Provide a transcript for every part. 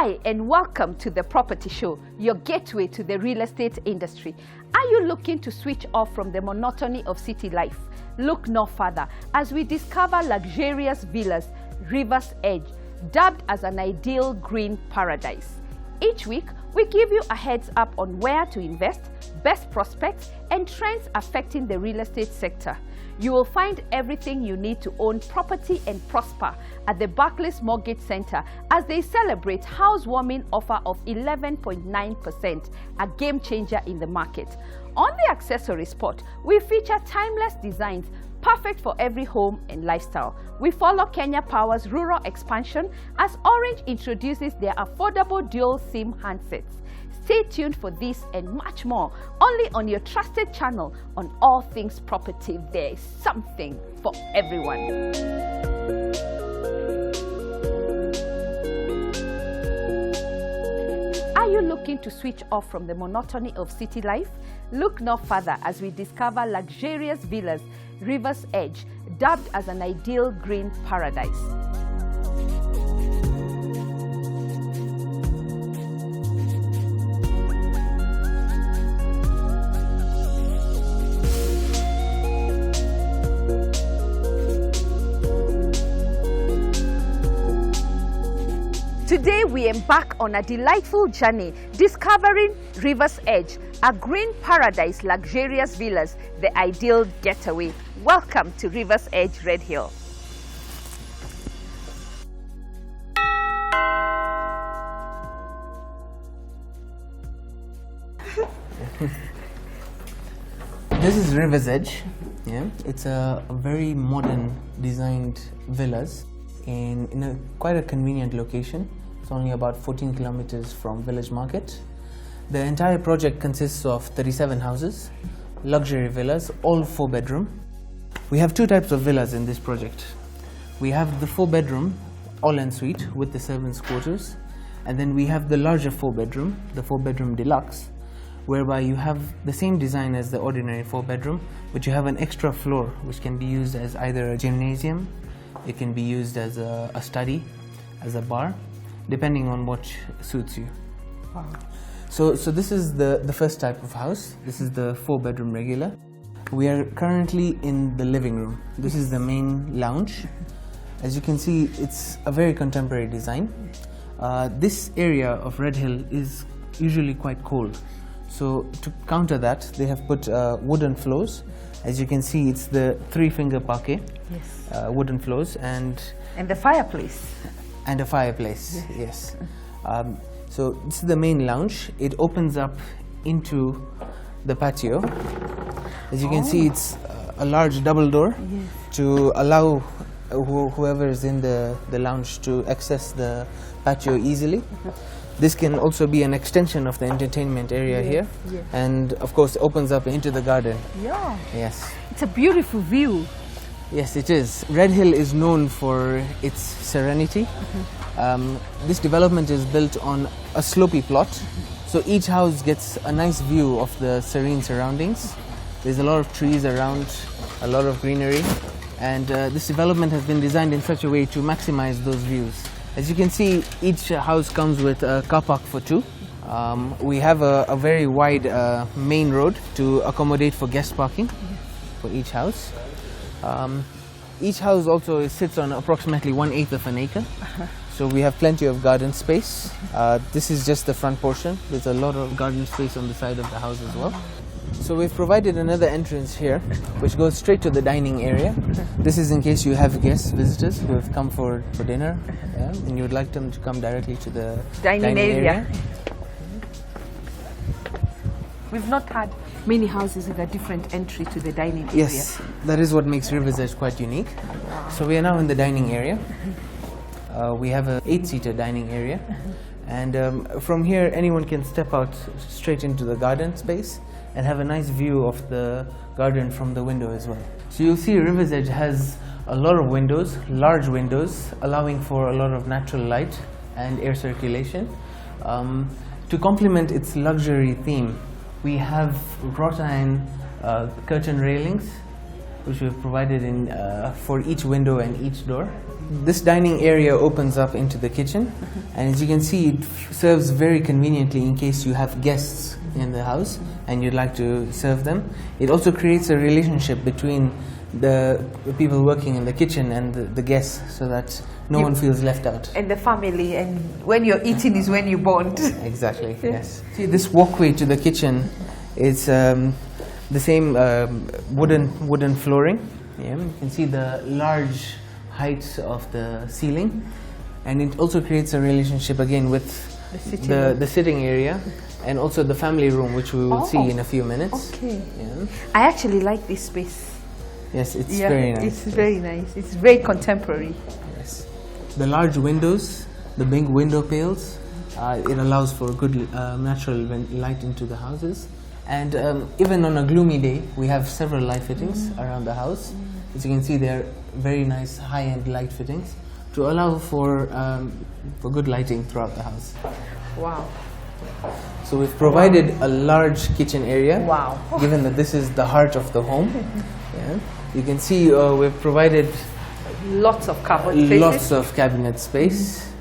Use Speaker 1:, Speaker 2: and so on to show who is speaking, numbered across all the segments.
Speaker 1: Hi and welcome to the Property Show, your gateway to the real estate industry. Are you looking to switch off from the monotony of city life? Look no further as we discover luxurious villas, River's Edge, dubbed as an ideal green paradise. Each week, we give you a heads up on where to invest, best prospects, and trends affecting the real estate sector. You will find everything you need to own property and prosper at the Barclays Mortgage Center as they celebrate housewarming offer of 11.9%, a game changer in the market. On the accessory spot, we feature timeless designs perfect for every home and lifestyle. We follow Kenya Power's rural expansion as Orange introduces their affordable dual SIM handsets. Stay tuned for this and much more, only on your trusted channel on all things property. There is something for everyone. Are you looking to switch off from the monotony of city life? Look no further as we discover luxurious villas, River's Edge, dubbed as an ideal green paradise. Today we embark on a delightful journey discovering River's Edge, a green paradise, luxurious villas, the ideal getaway. Welcome to River's Edge, Red Hill.
Speaker 2: This is River's Edge. Yeah, it's a very modern designed villas in quite a convenient location. It's only about 14 kilometers from Village Market. The entire project consists of 37 houses, luxury villas, all 4-bedroom. We have two types of villas in this project. We have the 4-bedroom, all-en-suite with the servants' quarters, and then we have the larger 4-bedroom, the 4-bedroom deluxe, whereby you have the same design as the ordinary 4-bedroom, but you have an extra floor which can be used as either a gymnasium, it can be used as a study, as a bar, depending on what suits you.
Speaker 1: Wow.
Speaker 2: So this is the first type of house. This is the 4-bedroom regular. We are currently in the living room. This is the main lounge. As you can see, it's a very contemporary design. This area of Red Hill is usually quite cold. So to counter that, they have put wooden floors. As you can see, it's the 3-finger parquet,
Speaker 1: yes.
Speaker 2: Wooden floors, and
Speaker 1: the fireplace.
Speaker 2: And a fireplace, yes. So this is the main lounge. It opens up into the patio. As you can see, it's a large double door, yes, to allow whoever is in the lounge to access the patio easily. This can also be an extension of the entertainment area, yes, here, yes, and of course opens up into the garden.
Speaker 1: Yeah.
Speaker 2: Yes.
Speaker 1: It's a beautiful view.
Speaker 2: Yes, it is. Red Hill is known for its serenity. This development is built on a slopey plot, so each house gets a nice view of the serene surroundings. There's a lot of trees around, a lot of greenery, and this development has been designed in such a way to maximize those views. As you can see, each house comes with a car park for 2. We have a very wide main road to accommodate for guest parking for each house. Each house also sits on approximately 1/8 of an acre, so we have plenty of garden space. This is just the front portion. There's a lot of garden space on the side of the house as well. So we've provided another entrance here, which goes straight to the dining area. This is in case you have guests, visitors who have come for dinner, and you would like them to come directly to the dining area.
Speaker 1: We've not had many houses with a different entry to the dining area.
Speaker 2: Yes, that is what makes River's Edge quite unique. Wow. So we are now in the dining area. We have a 8-seater dining area, and from here anyone can step out straight into the garden space and have a nice view of the garden from the window as well. So you'll see River's Edge has a lot of windows, large windows, allowing for a lot of natural light and air circulation. To complement its luxury theme, we have wrought iron curtain railings, which we've provided in for each window and each door. this dining area opens up into the kitchen, and as you can see, it serves very conveniently in case you have guests in the house and you'd like to serve them. It also creates a relationship between the people working in the kitchen and the guests, so that no one feels left out.
Speaker 1: And the family, and when you're eating is when you bond.
Speaker 2: Exactly, yes. See, this walkway to the kitchen is the same wooden flooring. Yeah, you can see the large height of the ceiling, and it also creates a relationship again with the sitting area, and also the family room, which we will see in a few minutes.
Speaker 1: Okay.
Speaker 2: Yeah.
Speaker 1: I actually like this space.
Speaker 2: Yes, it's very nice.
Speaker 1: It's very nice. It's very contemporary.
Speaker 2: Yes. The large windows, the big window pails, it allows for good natural light into the houses. And even on a gloomy day, we have several light fittings around the house. As you can see, they're very nice high-end light fittings to allow for good lighting throughout the house.
Speaker 1: Wow.
Speaker 2: So we've provided a large kitchen area.
Speaker 1: Wow.
Speaker 2: Given that this is the heart of the home. Yeah. You can see we've provided
Speaker 1: lots of cupboard spaces.
Speaker 2: Lots of cabinet space.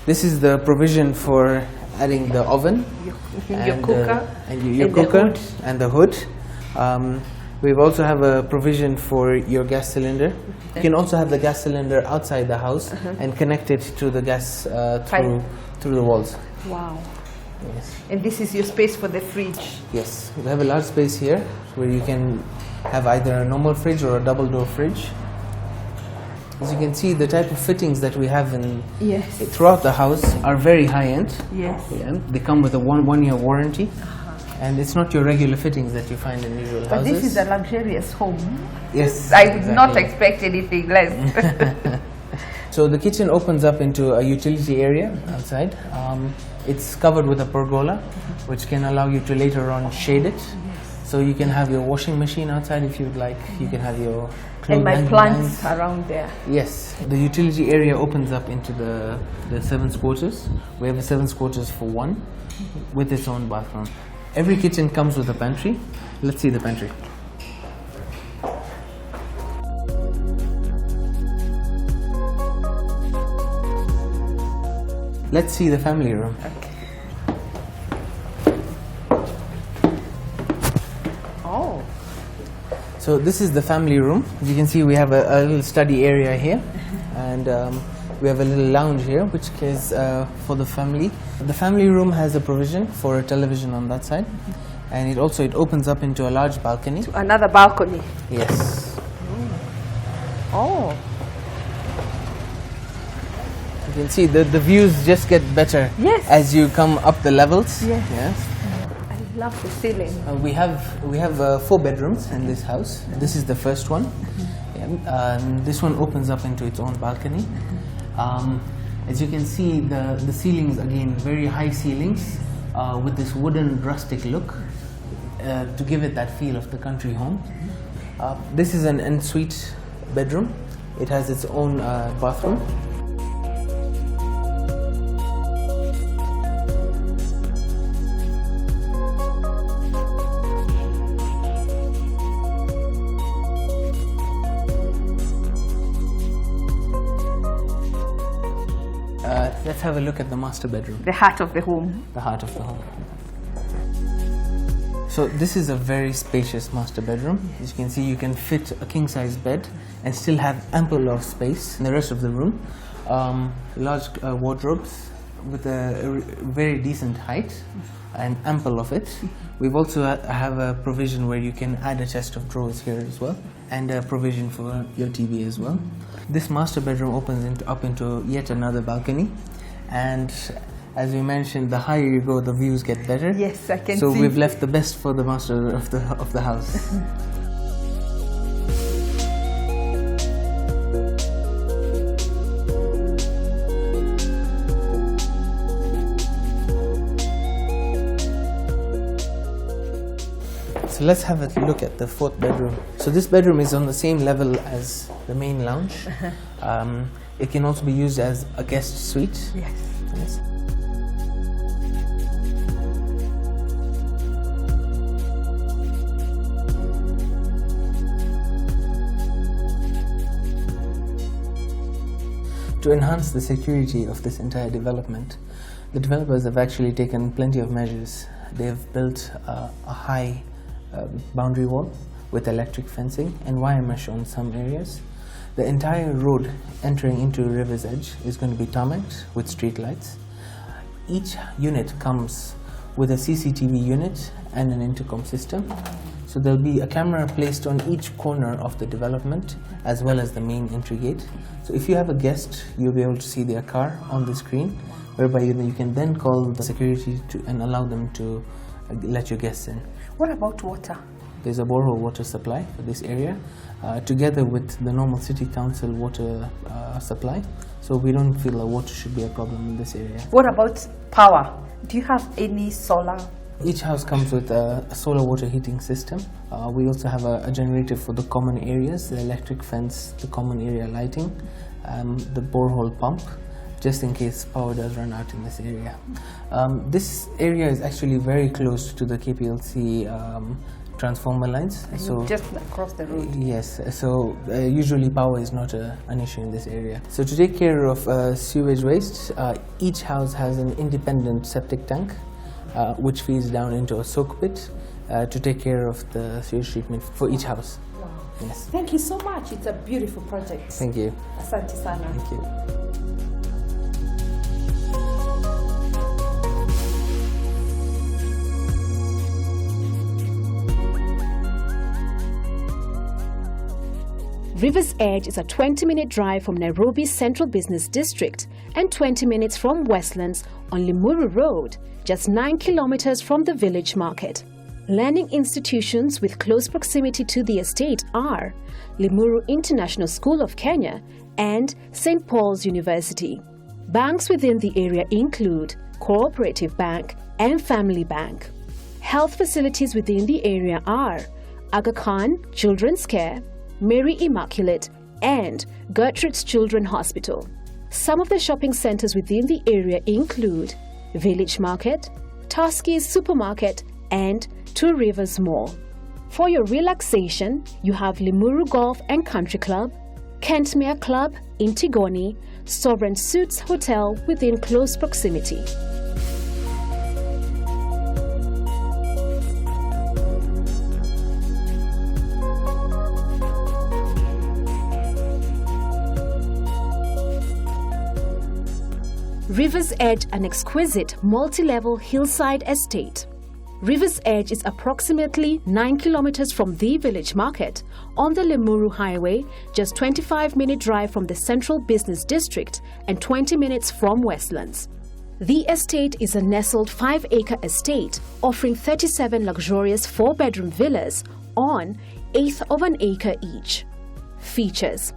Speaker 2: This is the provision for adding the oven,
Speaker 1: your cooker,
Speaker 2: your cooker and the hood. We also have a provision for your gas cylinder. You can also have the gas cylinder outside the house and connect it to the gas through the walls.
Speaker 1: Wow.
Speaker 2: Yes.
Speaker 1: And this is your space for the fridge.
Speaker 2: Yes, we have a large space here where you can have either a normal fridge or a double door fridge. As you can see, the type of fittings that we have throughout the house are very high-end.
Speaker 1: Yes.
Speaker 2: Yeah, they come with a one-year warranty. And it's not your regular fittings that you find in usual houses.
Speaker 1: But this is a luxurious home.
Speaker 2: Yes.
Speaker 1: I would not expect anything less.
Speaker 2: So the kitchen opens up into a utility area outside. It's covered with a pergola, which can allow you to later on shade it. So you can have your washing machine outside if you'd like. You can have your
Speaker 1: and my plants around there.
Speaker 2: Yes. The utility area opens up into the servants' quarters. We have a servants' quarters for one, with its own bathroom. Every kitchen comes with a pantry. Let's see the pantry. Let's see the family room.
Speaker 1: Okay. Oh.
Speaker 2: So this is the family room. As you can see, we have a little study area here, and we have a little lounge here, which is for the family. The family room has a provision for a television on that side, and it opens up into a large balcony.
Speaker 1: To another balcony.
Speaker 2: Yes.
Speaker 1: Oh.
Speaker 2: You can see the views just get better as you come up the levels. Yes.
Speaker 1: I love the ceiling.
Speaker 2: We have 4 bedrooms in this house. This is the first one. This one opens up into its own balcony. As you can see, the ceilings, again, very high ceilings with this wooden rustic look to give it that feel of the country home. This is an ensuite bedroom. It has its own bathroom. Let's have a look at the master bedroom.
Speaker 1: The heart of the home.
Speaker 2: The heart of the home. So this is a very spacious master bedroom. As you can see, you can fit a king-size bed and still have ample of space in the rest of the room. Large wardrobes with a very decent height and ample of it. We've also have a provision where you can add a chest of drawers here as well, and a provision for your TV as well. This master bedroom opens up into yet another balcony, and as we mentioned, the higher you go, the views get better.
Speaker 1: Yes, I can see.
Speaker 2: So we've left the best for the master of the house. So let's have a look at the 4th bedroom. So this bedroom is on the same level as the main lounge. It can also be used as a guest suite. Yes. To enhance the security of this entire development, the developers have actually taken plenty of measures. They have built a high boundary wall with electric fencing and wire mesh on some areas. The entire road entering into River's Edge is going to be tarmacked with street lights. Each unit comes with a CCTV unit and an intercom system. So there'll be a camera placed on each corner of the development as well as the main entry gate. So if you have a guest, you'll be able to see their car on the screen, whereby you can then call the security and allow them to let your guests in.
Speaker 1: What about water?
Speaker 2: There's a borehole water supply for this area, together with the normal city council water supply. So we don't feel that water should be a problem in this area.
Speaker 1: What about power? Do you have any solar?
Speaker 2: Each house comes with a solar water heating system. We also have a generator for the common areas, the electric fence, the common area lighting, the borehole pump, just in case power does run out in this area. This area is actually very close to the KPLC transformer lines.
Speaker 1: So just across the road.
Speaker 2: Yes, so usually power is not an issue in this area. So to take care of sewage waste, each house has an independent septic tank which feeds down into a soak pit to take care of the sewage treatment for each house.
Speaker 1: Wow.
Speaker 2: Yes.
Speaker 1: Thank you so much. It's a beautiful project.
Speaker 2: Thank you.
Speaker 1: Asante sana.
Speaker 2: Thank you.
Speaker 3: River's Edge is a 20-minute drive from Nairobi's Central Business District and 20 minutes from Westlands on Limuru Road, just 9 kilometers from the village market. Learning institutions with close proximity to the estate are Limuru International School of Kenya and St. Paul's University. Banks within the area include Cooperative Bank and Family Bank. Health facilities within the area are Aga Khan Children's Care, Mary Immaculate, and Gertrude's Children Hospital. Some of the shopping centers within the area include Village Market, Tuskys Supermarket, and Two Rivers Mall. For your relaxation, you have Limuru Golf and Country Club, Kentmere Club in Tigoni, Sovereign Suites Hotel within close proximity. River's Edge, an exquisite multi-level hillside estate. River's Edge is approximately 9 kilometers from the village market on the Limuru Highway, just 25-minute drive from the Central Business District and 20 minutes from Westlands. The estate is a nestled 5-acre estate offering 37 luxurious 4-bedroom villas on 1/8 of an acre each. Features: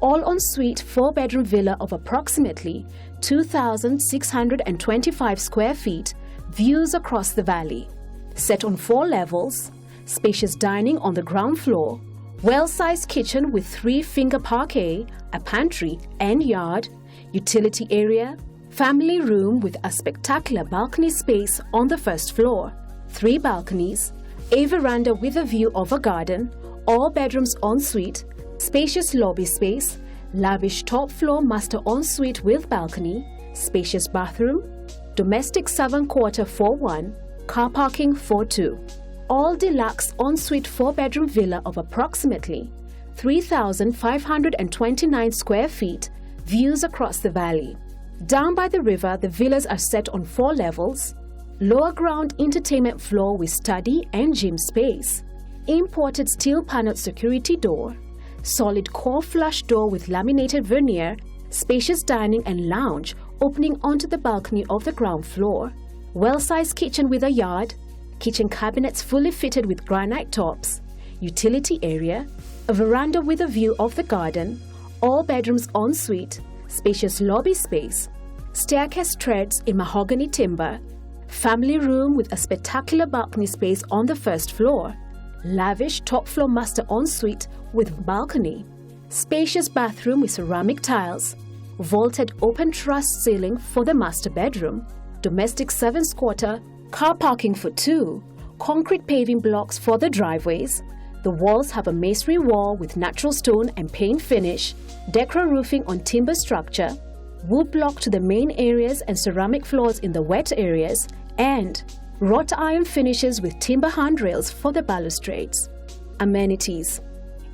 Speaker 3: all-ensuite 4-bedroom villa of approximately 2,625 square feet, views across the valley. Set on 4 levels, spacious dining on the ground floor, well-sized kitchen with 3-finger parquet, a pantry and yard, utility area, family room with a spectacular balcony space on the first floor, 3 balconies, a veranda with a view of a garden, all bedrooms ensuite, spacious lobby space, lavish top-floor master ensuite with balcony, spacious bathroom, domestic servant quarter for 1, car parking for 2. All deluxe ensuite 4-bedroom villa of approximately 3,529 square feet, views across the valley. Down by the river, the villas are set on 4 levels, lower ground entertainment floor with study and gym space, imported steel paneled security door, solid core flush door with laminated veneer, spacious dining and lounge opening onto the balcony of the ground floor, well-sized kitchen with a yard, kitchen cabinets fully fitted with granite tops, utility area, a veranda with a view of the garden, all bedrooms ensuite, spacious lobby space, staircase treads in mahogany timber, family room with a spectacular balcony space on the first floor, lavish top-floor master ensuite with balcony, spacious bathroom with ceramic tiles, vaulted open truss ceiling for the master bedroom, domestic servants quarter, car parking for 2, concrete paving blocks for the driveways, The walls have a masonry wall with natural stone and paint finish, decra roofing on timber structure, wood block to the main areas and ceramic floors in the wet areas, and wrought iron finishes with timber handrails for the balustrades. Amenities: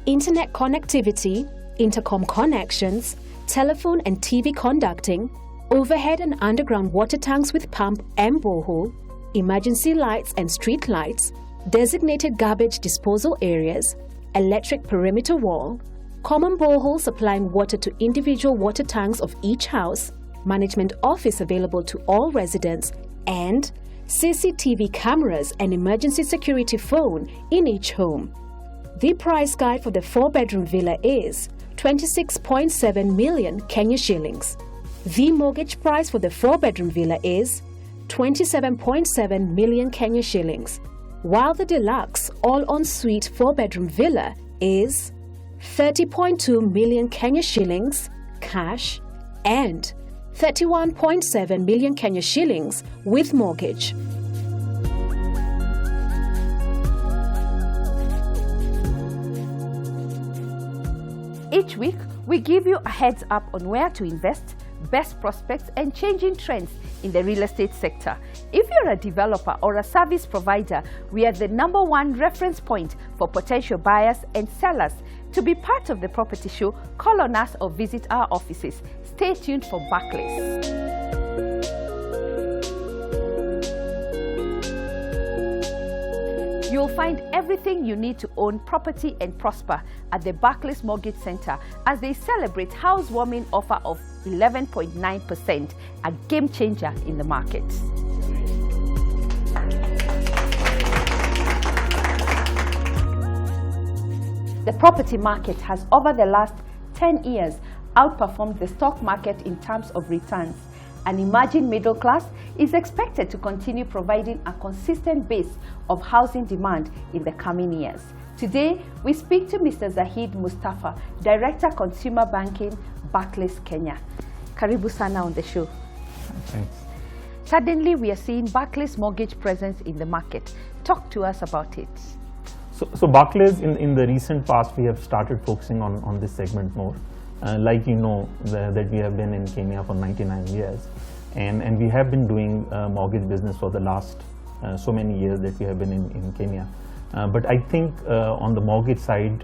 Speaker 3: internet connectivity, intercom connections, telephone and TV conducting, overhead and underground water tanks with pump and borehole, emergency lights and street lights, designated garbage disposal areas, electric perimeter wall, common borehole supplying water to individual water tanks of each house, management office available to all residents, and CCTV cameras and emergency security phone in each home. The price guide for the 4-bedroom villa is 26.7 million Kenya shillings. The mortgage price for the 4-bedroom villa is 27.7 million Kenya shillings, while the deluxe all-en-suite 4-bedroom villa is 30.2 million Kenya shillings cash and 31.7 million Kenya shillings with mortgage.
Speaker 1: Each week, we give you a heads up on where to invest, best prospects, and changing trends in the real estate sector. If you're a developer or a service provider, we are the #1 reference point for potential buyers and sellers. To be part of the property show, call on us or visit our offices. Stay tuned for Barclays. You'll find everything you need to own property and prosper at the Barclays Mortgage Center as they celebrate housewarming offer of 11.9%, a game changer in the market. The property market has over the last 10 years outperformed the stock market in terms of returns. An emerging middle class is expected to continue providing a consistent base of housing demand in the coming years. Today, we speak to Mr. Zahid Mustafa, Director Consumer Banking, Barclays, Kenya. Karibu sana on the show.
Speaker 4: Thanks.
Speaker 1: Suddenly, we are seeing Barclays mortgage presence in the market. Talk to us about it.
Speaker 4: So Barclays, in the recent past, we have started focusing on this segment more. Like you know, that we have been in Kenya for 99 years. And we have been doing mortgage business for the last so many years that we have been in Kenya. But I think on the mortgage side,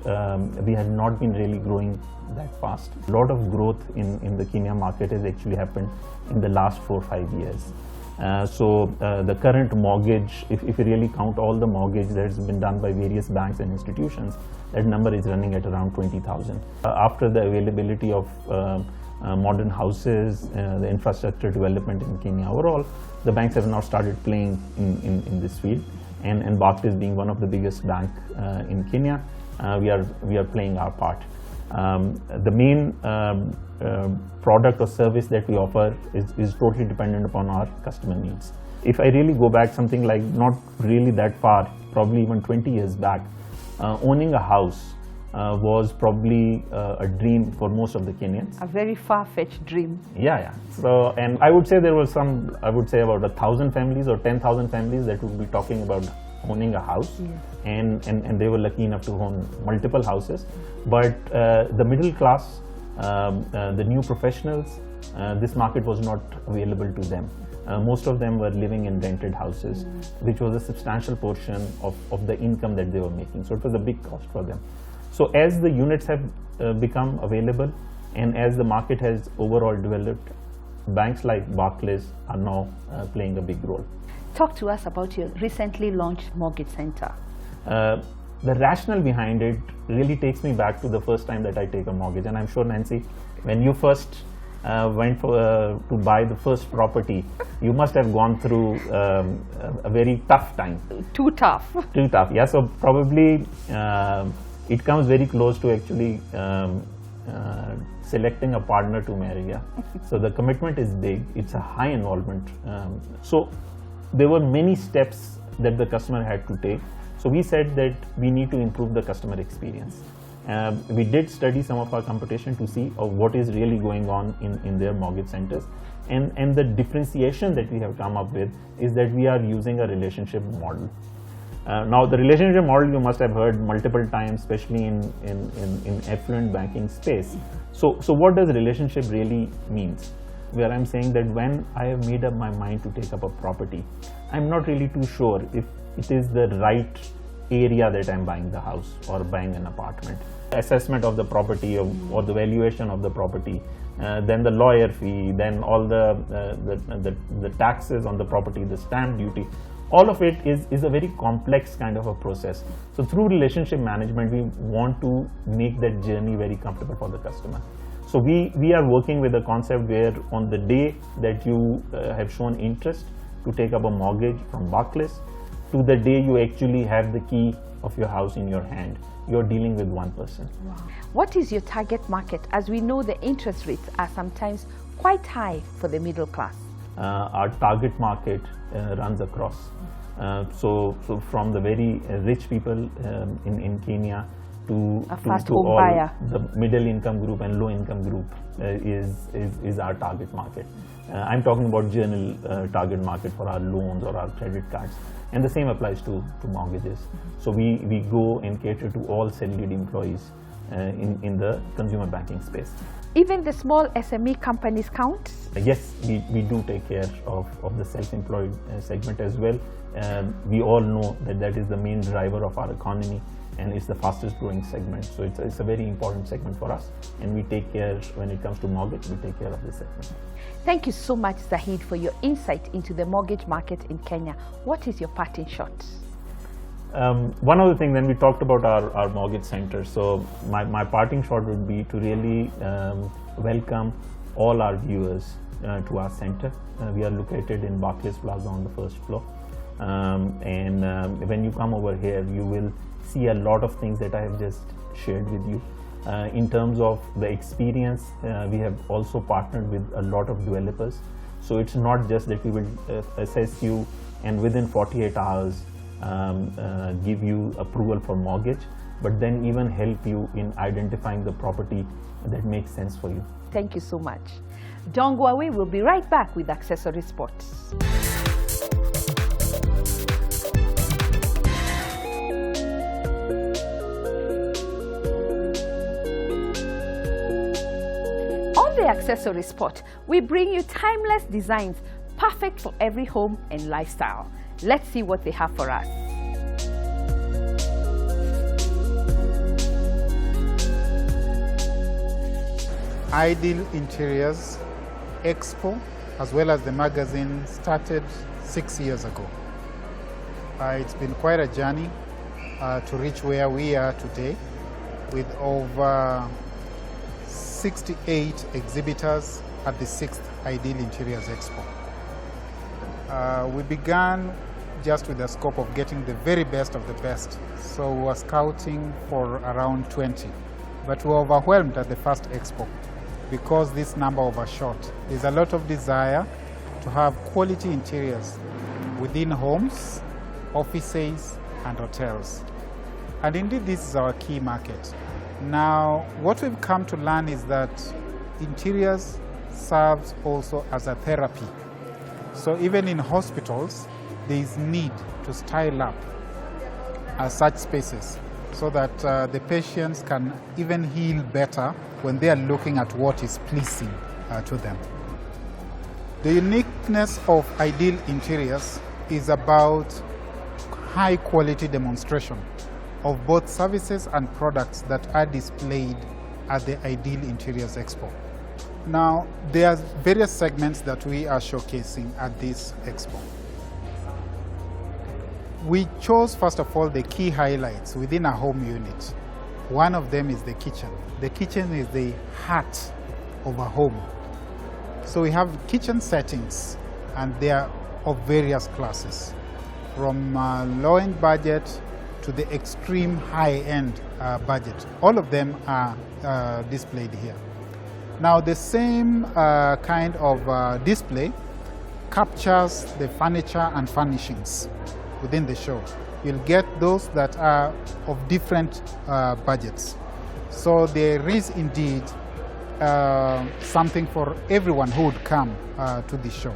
Speaker 4: we have not been really growing that fast. A lot of growth in the Kenya market has actually happened in the last 4 or 5 years. The current mortgage, if you really count all the mortgage that's been done by various banks and institutions, that number is running at around 20,000. After the availability of modern houses, the infrastructure development in Kenya overall, the banks have now started playing in this field. And Barclays being one of the biggest bank in Kenya, we are playing our part. The main product or service that we offer is totally dependent upon our customer needs. If I really go back something like not really that far, probably even 20 years back, owning a house was probably a dream for most of the Kenyans.
Speaker 1: A very far-fetched dream.
Speaker 4: Yeah. So, and I would say there was about 1,000 families or 10,000 families that would be talking about owning a house, and they were lucky enough to own multiple houses. But the middle class, the new professionals, this market was not available to them. Most of them were living in rented houses, which was a substantial portion of the income that they were making. So it was a big cost for them. So as the units have become available and as the market has overall developed, banks like Barclays are now playing a big role.
Speaker 1: Talk to us about your recently launched mortgage center.
Speaker 4: The rationale behind it really takes me back to the first time that I take a mortgage. And I'm sure, Nancy, when you first went to buy the first property, you must have gone through a very tough time.
Speaker 1: Too tough.
Speaker 4: Too tough, yeah. So probably it comes very close to actually selecting a partner to marry, yeah. So the commitment is big, it's a high involvement. So there were many steps that the customer had to take. So we said that we need to improve the customer experience. We did study some of our competition to see what is really going on in their mortgage centers. And the differentiation that we have come up with is that we are using a relationship model. Now, the relationship model you must have heard multiple times, especially in affluent banking space. So what does relationship really means? Where I'm saying that when I have made up my mind to take up a property, I'm not really too sure if it is the right area that I'm buying the house or buying an apartment. Assessment of the property or the valuation of the property, then the lawyer fee, then all the taxes on the property, the stamp duty. All of it is a very complex kind of a process. So through relationship management, we want to make that journey very comfortable for the customer. So we are working with a concept where on the day that you have shown interest to take up a mortgage from Barclays, to the day you actually have the key of your house in your hand, you're dealing with one person.
Speaker 1: Wow. What is your target market? As we know, the interest rates are sometimes quite high for the middle class.
Speaker 4: Our target market runs across. So from the very rich people in Kenya to all
Speaker 1: buyer.
Speaker 4: The middle income group and low income group is our target market. I'm talking about general target market for our loans or our credit cards, and the same applies to mortgages. So we go and cater to all salaried employees in the consumer banking space.
Speaker 1: Even the small SME companies count?
Speaker 4: Yes, we do take care of the self-employed segment as well. We all know that is the main driver of our economy, and it's the fastest growing segment. So it's a very important segment for us, and we take care, when it comes to mortgage, we take care of this segment.
Speaker 1: Thank you so much, Zahid, for your insight into the mortgage market in Kenya. What is your parting shot?
Speaker 4: One other thing, when we talked about our mortgage center, so my parting shot would be to really welcome all our viewers to our center. We are located in Barclays Plaza on the first floor. And when you come over here, you will see a lot of things that I have just shared with you. In terms of the experience, we have also partnered with a lot of developers. So it's not just that we will assess you and within 48 hours give you approval for mortgage, but then even help you in identifying the property that makes sense for you.
Speaker 1: Thank you so much. Don't go away, we'll be right back with Accessory Sports. On the Accessory Spot, we bring you timeless designs perfect for every home and lifestyle. Let's see what they have for us.
Speaker 5: Ideal Interiors Expo, as well as the magazine, started 6 years ago. It's been quite a journey to reach where we are today, with over 68 exhibitors at the 6th Ideal Interiors Expo. We began just with the scope of getting the very best of the best. So we were scouting for around 20, but we were overwhelmed at the first expo because this number overshot. There's a lot of desire to have quality interiors within homes, offices, and hotels. And indeed, this is our key market. Now, what we've come to learn is that interiors serves also as a therapy. So even in hospitals, there is need to style up such spaces so that the patients can even heal better when they are looking at what is pleasing to them. The uniqueness of Ideal Interiors is about high quality demonstration of both services and products that are displayed at the Ideal Interiors Expo. Now, there are various segments that we are showcasing at this expo. We chose, first of all, the key highlights within a home unit. One of them is the kitchen. The kitchen is the heart of a home. So we have kitchen settings, and they are of various classes, from low-end budget to the extreme high-end budget. All of them are displayed here. Now, the same kind of display captures the furniture and furnishings within the show. You'll get those that are of different budgets. So there is indeed something for everyone who would come to the show.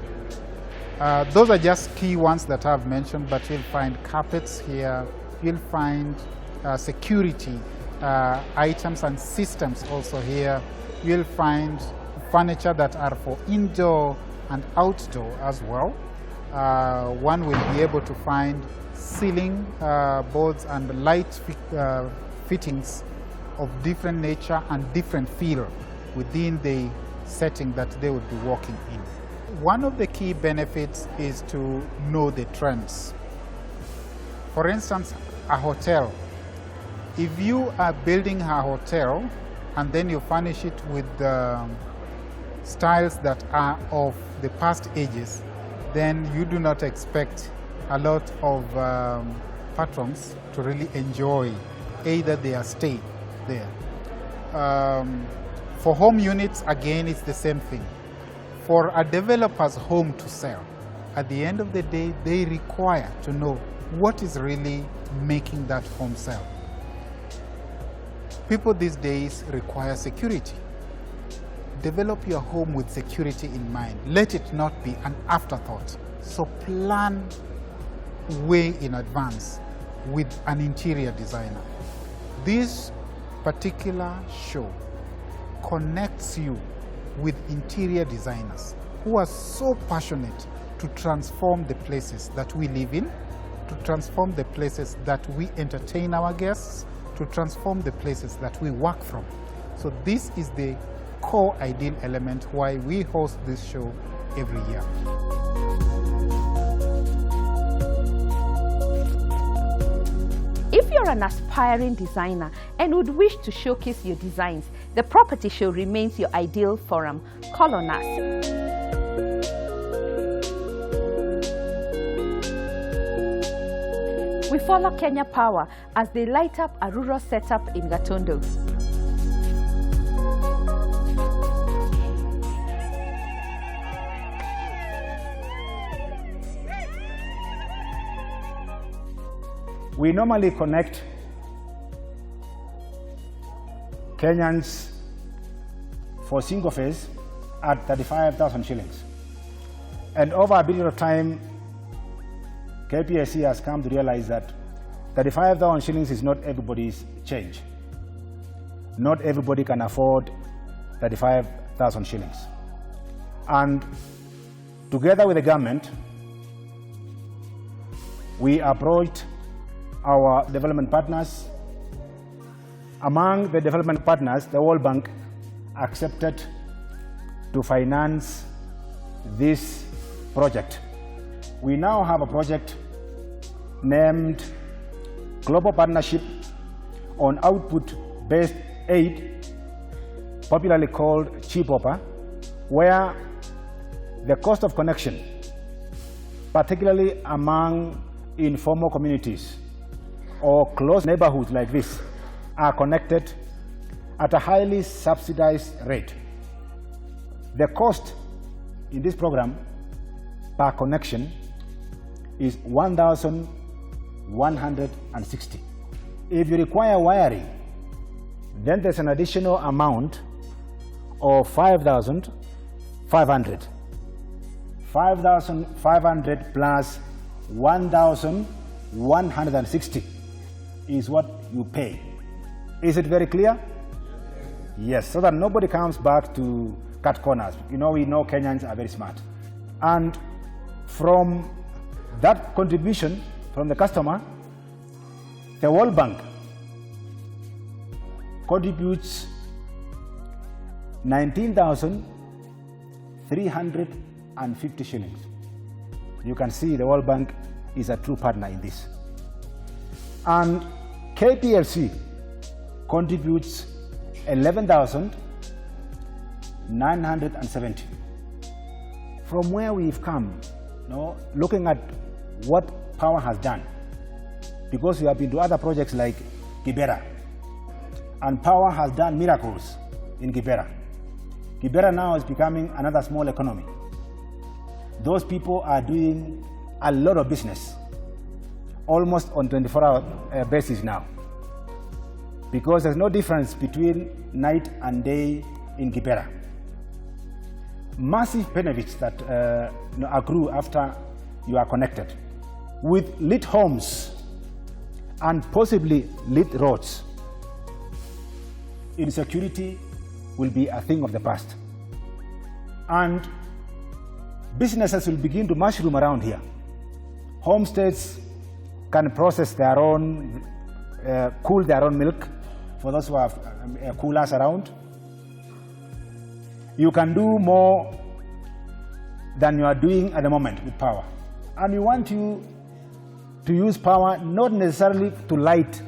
Speaker 5: Those are just key ones that I've mentioned, but you'll find carpets here, you'll find security items and systems also here. You'll find furniture that are for indoor and outdoor as well. One will be able to find ceiling boards and light fittings of different nature and different feel within the setting that they would be working in. One of the key benefits is to know the trends. For instance, a hotel. If you are building a hotel and then you furnish it with styles that are of the past ages, then you do not expect a lot of patrons to really enjoy either their stay there. For home units, again, it's the same thing. For a developer's home to sell, at the end of the day, they require to know what is really making that home sell. People these days require security. Develop your home with security in mind. Let it not be an afterthought. So plan way in advance with an interior designer. This particular show connects you with interior designers who are so passionate to transform the places that we live in, to transform the places that we entertain our guests, to transform the places that we work from. So this is the core ideal element why we host this show every year.
Speaker 1: If you're an aspiring designer and would wish to showcase your designs, the Property Show remains your ideal forum. Call on us. We follow Kenya Power as they light up a rural setup in Gatundu.
Speaker 6: We normally connect Kenyans for single phase at 35,000 shillings. And over a period of time, KPSC has come to realize that 35,000 shillings is not everybody's change. Not everybody can afford 35,000 shillings. And together with the government, we approached our development partners. Among the development partners, the World Bank accepted to finance this project. We now have a project named Global Partnership on Output-Based Aid, popularly called CHIPOPA, where the cost of connection, particularly among informal communities or close neighborhoods like this, are connected at a highly subsidized rate. The cost in this program per connection is 1,160. If you require wiring, then there's an additional amount of 5,500. 5,500 plus 1,160 is what you pay. Is it very clear? Yes, so that nobody comes back to cut corners. You know, we know Kenyans are very smart. And from that contribution from the customer, the World Bank contributes 19,350 shillings. You can see the World Bank is a true partner in this. And KPLC contributes 11,970. From where we've come, looking at what Power has done, because we have been to other projects like Kibera, and Power has done miracles in Kibera. Kibera now is becoming another small economy. Those people are doing a lot of business, almost on 24-hour basis now, because there's no difference between night and day in Kibera. massive benefits that accrue after you are connected. With lit homes and possibly lit roads, insecurity will be a thing of the past. And businesses will begin to mushroom around here. Homestays can process their own, cool their own milk for those who have coolers around. You can do more than you are doing at the moment with power. And we want you to use power not necessarily to light.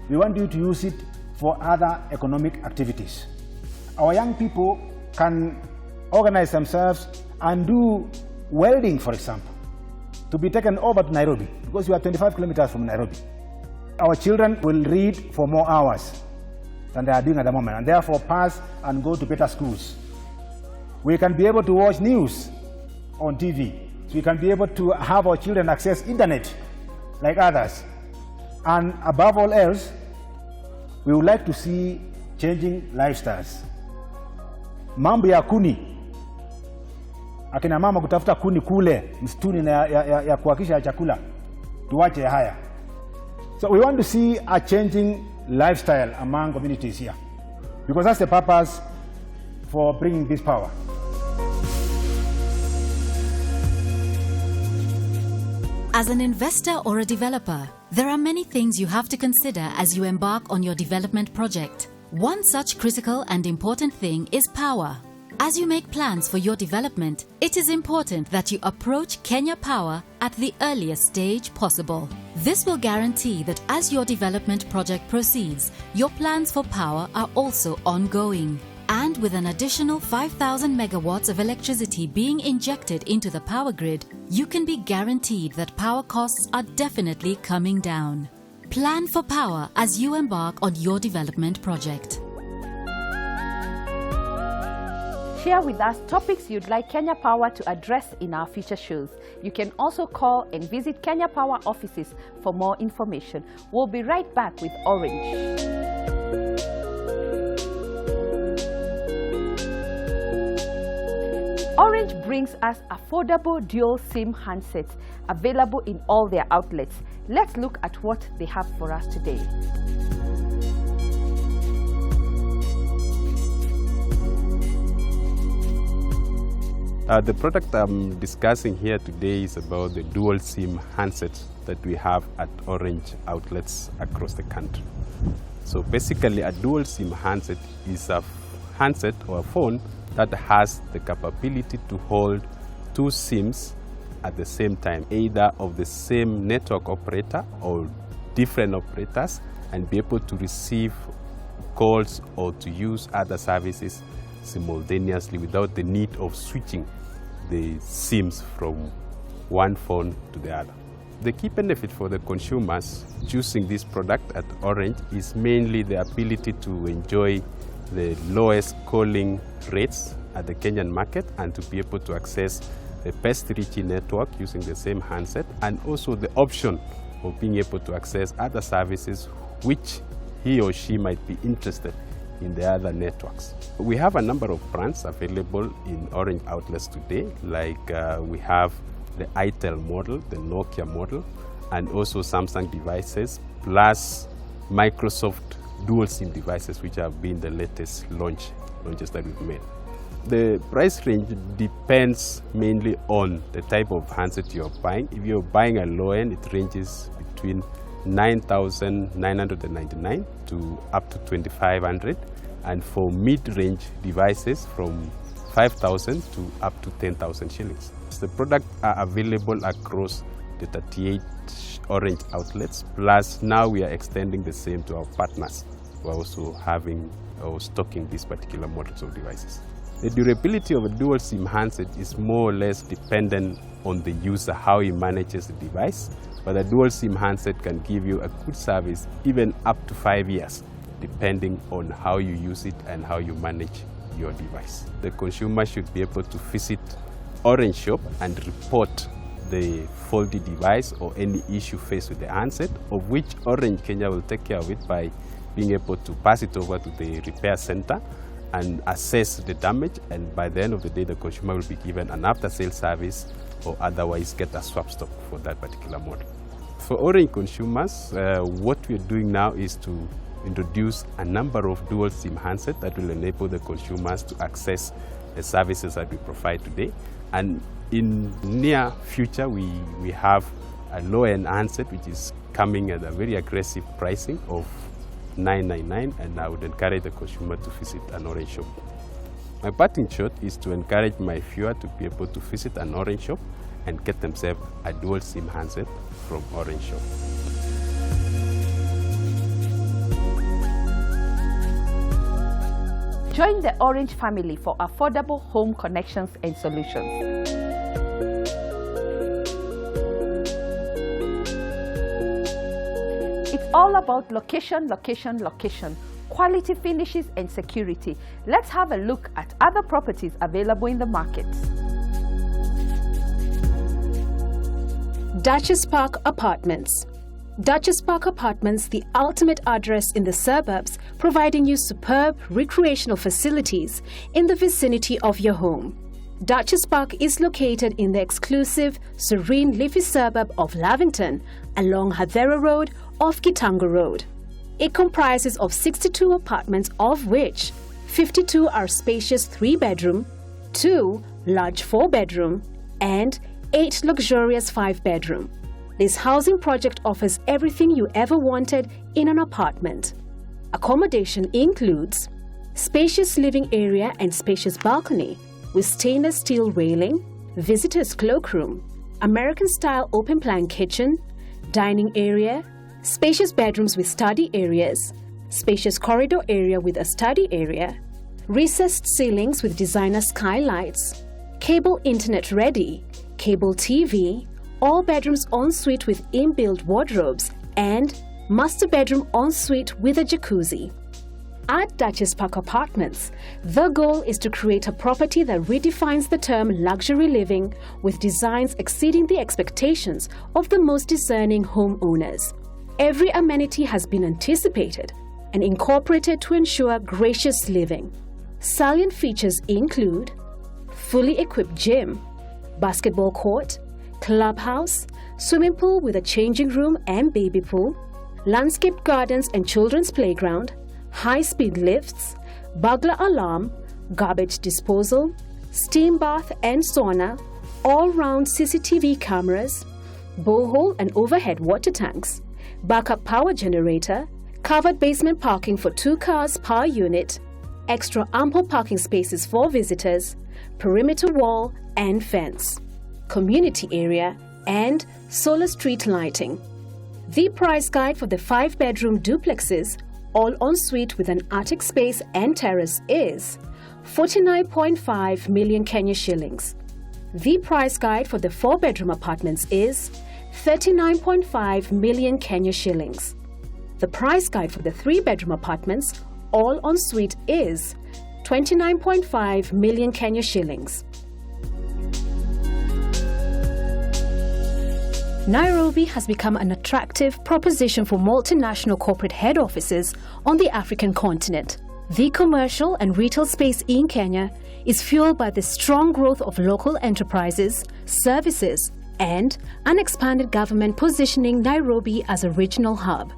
Speaker 6: We want you to use it for other economic activities. Our young people can organize themselves and do welding, for example, to be taken over to Nairobi, because you are 25 kilometers from Nairobi. Our children will read for more hours than they are doing at the moment, and therefore pass and go to better schools. We can be able to watch news on TV. So we can be able to have our children access internet like others. And above all else, we would like to see changing lifestyles. Mambo ya kuni, akina mama kutafuta kuni kule msituni ya kuhakisha chakula, tuwache haya. So we want to see a changing lifestyle among communities here, because that's the purpose for bringing this power.
Speaker 7: As an investor or a developer, there are many things you have to consider as you embark on your development project. One such critical and important thing is power. As you make plans for your development, it is important that you approach Kenya Power at the earliest stage possible. This will guarantee that as your development project proceeds, your plans for power are also ongoing. And with an additional 5,000 megawatts of electricity being injected into the power grid, you can be guaranteed that power costs are definitely coming down. Plan for power as you embark on your development project.
Speaker 1: Share with us topics you'd like Kenya Power to address in our future shows. You can also call and visit Kenya Power offices for more information. We'll be right back with Orange. Orange brings us affordable dual SIM handsets available in all their outlets. Let's look at what they have for us today.
Speaker 8: The product I'm discussing here today is about the dual SIM handsets that we have at Orange outlets across the country. So basically a dual SIM handset is a handset or a phone that has the capability to hold two SIMs at the same time, either of the same network operator or different operators, and be able to receive calls or to use other services simultaneously without the need of switching the SIMs from one phone to the other. The key benefit for the consumers choosing this product at Orange is mainly the ability to enjoy the lowest calling rates at the Kenyan market and to be able to access the best 3G network using the same handset, and also the option of being able to access other services which he or she might be interested in the other networks. We have a number of brands available in Orange outlets today, like we have the Itel model, the Nokia model, and also Samsung devices, plus Microsoft dual SIM devices, which have been the latest launches that we've made. The price range depends mainly on the type of handset you're buying. If you're buying a low end, it ranges between 9,999 to up to 2,500, and for mid-range devices from 5,000 to up to 10,000 shillings. The products are available across the 38 Orange outlets, plus now we are extending the same to our partners who are also having or stocking these particular models of devices. The durability of a dual SIM handset is more or less dependent on the user, how he manages the device, but a dual SIM handset can give you a good service even up to 5 years, depending on how you use it and how you manage your device. The consumer should be able to visit Orange shop and report the faulty device or any issue faced with the handset, of which Orange Kenya will take care of it by being able to pass it over to the repair center and assess the damage, and by the end of the day the consumer will be given an after-sale service or otherwise get a swap stock for that particular model. For Orange consumers, what we are doing now is to introduce a number of dual SIM handsets that will enable the consumers to access the services that we provide today. And in near future, we have a low-end handset which is coming at a very aggressive pricing of $999, and I would encourage the consumer to visit an Orange shop. My parting shot is to encourage my viewer to be able to visit an Orange shop and get themselves a dual SIM handset from Orange shop.
Speaker 1: Join the Orange family for affordable home connections and solutions. It's all about location, location, location, quality finishes and security. Let's have a look at other properties available in the market.
Speaker 3: Duchess Park Apartments. Duchess Park Apartments, the ultimate address in the suburbs, providing you superb recreational facilities in the vicinity of your home. Duchess Park is located in the exclusive, serene, leafy suburb of Lavington along Hadera Road off Gatundu Road. It comprises of 62 apartments, of which 52 are spacious 3-bedroom, 2 large 4-bedroom, and 8 luxurious 5-bedroom. This housing project offers everything you ever wanted in an apartment. Accommodation includes spacious living area and spacious balcony with stainless steel railing, visitor's cloakroom, American-style open-plan kitchen, dining area, spacious bedrooms with study areas, spacious corridor area with a study area, recessed ceilings with designer skylights, cable internet ready, cable TV, all bedrooms ensuite with inbuilt wardrobes, and master bedroom ensuite with a jacuzzi. At Duchess Park Apartments, the goal is to create a property that redefines the term luxury living with designs exceeding the expectations of the most discerning homeowners. Every amenity has been anticipated and incorporated to ensure gracious living. Salient features include fully equipped gym, basketball court, clubhouse, swimming pool with a changing room and baby pool, landscaped gardens and children's playground, high-speed lifts, burglar alarm, garbage disposal, steam bath and sauna, all-round CCTV cameras, borehole and overhead water tanks, backup power generator, covered basement parking for 2 cars per unit, extra ample parking spaces for visitors, perimeter wall and fence, community area, and solar street lighting. The price guide for the 5-bedroom duplexes, all ensuite with an attic space and terrace, is 49.5 million Kenya shillings. The price guide for the 4-bedroom apartments is 39.5 million Kenya shillings. The price guide for the 3-bedroom apartments, all ensuite, is 29.5 million Kenya shillings. Nairobi has become an attractive proposition for multinational corporate head offices on the African continent. The commercial and retail space in Kenya is fueled by the strong growth of local enterprises, services, and an expanded government positioning Nairobi as a regional hub.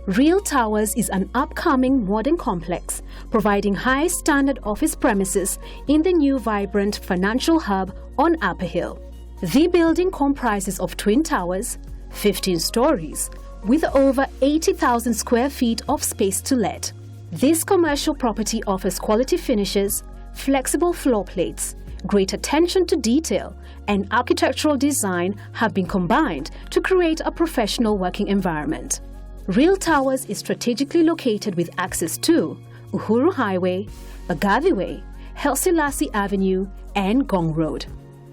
Speaker 3: Real Towers is an upcoming modern complex providing high-standard office premises in the new vibrant financial hub on Upper Hill. The building comprises of twin towers, 15 stories, with over 80,000 square feet of space to let. This commercial property offers quality finishes, flexible floor plates, great attention to detail, and architectural design have been combined to create a professional working environment. Real Towers is strategically located with access to Uhuru Highway, Bagathi Way, Helsilasi Avenue, and Gong Road.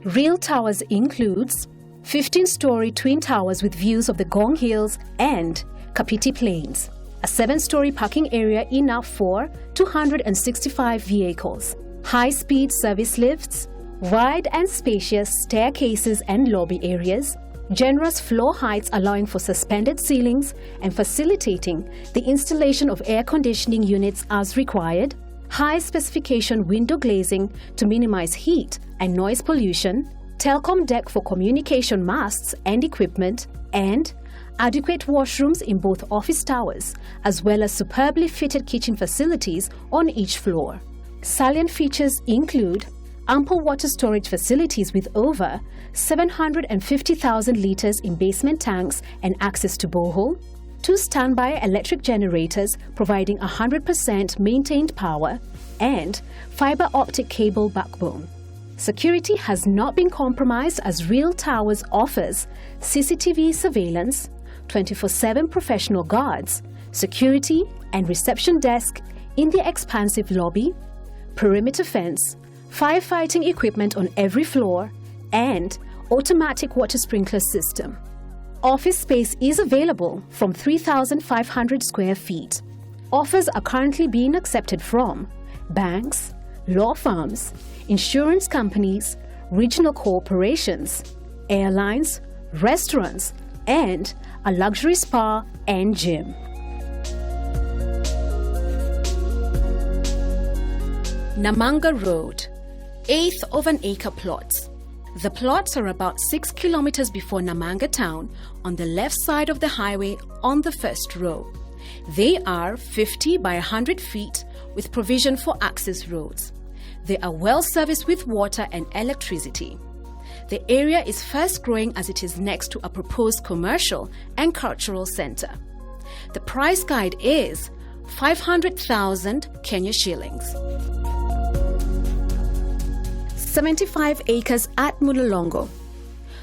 Speaker 3: Real Towers includes 15-story twin towers with views of the Gong Hills and Kapiti Plains, a 7-story parking area enough for 265 vehicles, high-speed service lifts, wide and spacious staircases and lobby areas, generous floor heights allowing for suspended ceilings and facilitating the installation of air conditioning units as required, high specification window glazing to minimize heat and noise pollution, telecom deck for communication masts and equipment, and adequate washrooms in both office towers, as well as superbly fitted kitchen facilities on each floor. Salient features include ample water storage facilities with over 750,000 litres in basement tanks and access to borehole, 2 standby electric generators providing 100% maintained power, and fibre optic cable backbone. Security has not been compromised as Real Towers offers CCTV surveillance, 24/7 professional guards, security and reception desk in the expansive lobby, perimeter fence, firefighting equipment on every floor, and automatic water sprinkler system. Office space is available from 3,500 square feet. Offers are currently being accepted from banks, law firms, insurance companies, regional corporations, airlines, restaurants, and a luxury spa and gym. Namanga Road, 1/8 of an acre plots. The plots are about 6 kilometers before Namanga town on the left side of the highway on the first row. They are 50 by 100 feet with provision for access roads. They are well serviced with water and electricity. The area is fast growing as it is next to a proposed commercial and cultural center. The price guide is 500,000 Kenya shillings. 75 acres at Mulolongo.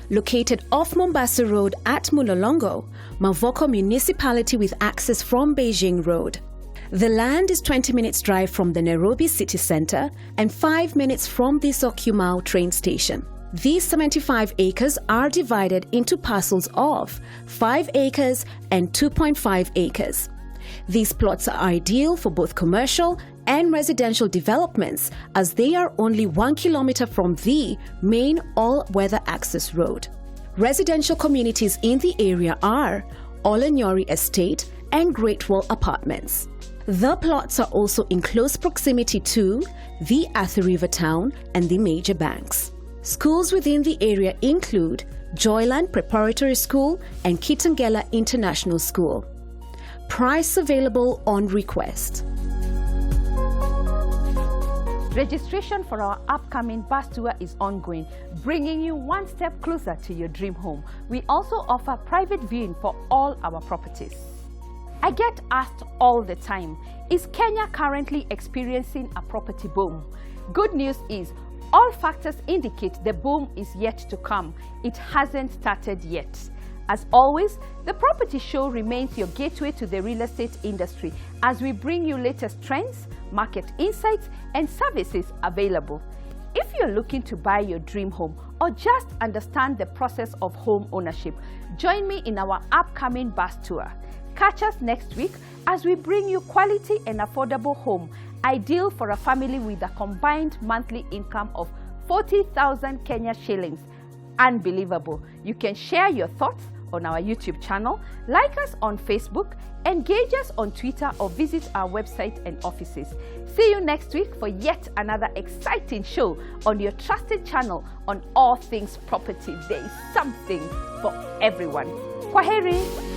Speaker 3: Located off Mombasa Road at Mulolongo, Mavoko Municipality with access from Beijing Road. The land is 20 minutes drive from the Nairobi city centre and 5 minutes from the Syokimau train station. These 75 acres are divided into parcels of 5 acres and 2.5 acres. These plots are ideal for both commercial and residential developments as they are only 1 kilometer from the main all-weather access road. Residential communities in the area are Olenyori Estate and Great Wall Apartments. The plots are also in close proximity to the Athi River town and the major banks. Schools within the area include Joyland Preparatory School and Kitengela International School. Price available on request.
Speaker 1: Registration for our upcoming bus tour is ongoing, bringing you one step closer to your dream home. We also offer private viewing for all our properties. I get asked all the time, is Kenya currently experiencing a property boom? Good news is, all factors indicate the boom is yet to come. It hasn't started yet. As always, the Property Show remains your gateway to the real estate industry as we bring you latest trends, market insights, and services available. If you're looking to buy your dream home or just understand the process of home ownership, join me in our upcoming bus tour. Catch us next week as we bring you quality and affordable home, ideal for a family with a combined monthly income of 40,000 Kenya shillings. Unbelievable. You can share your thoughts on our YouTube channel, like us on Facebook, engage us on Twitter, or visit our website and offices. See you next week for yet another exciting show on your trusted channel on all things property. There is something for everyone. Kwaheri.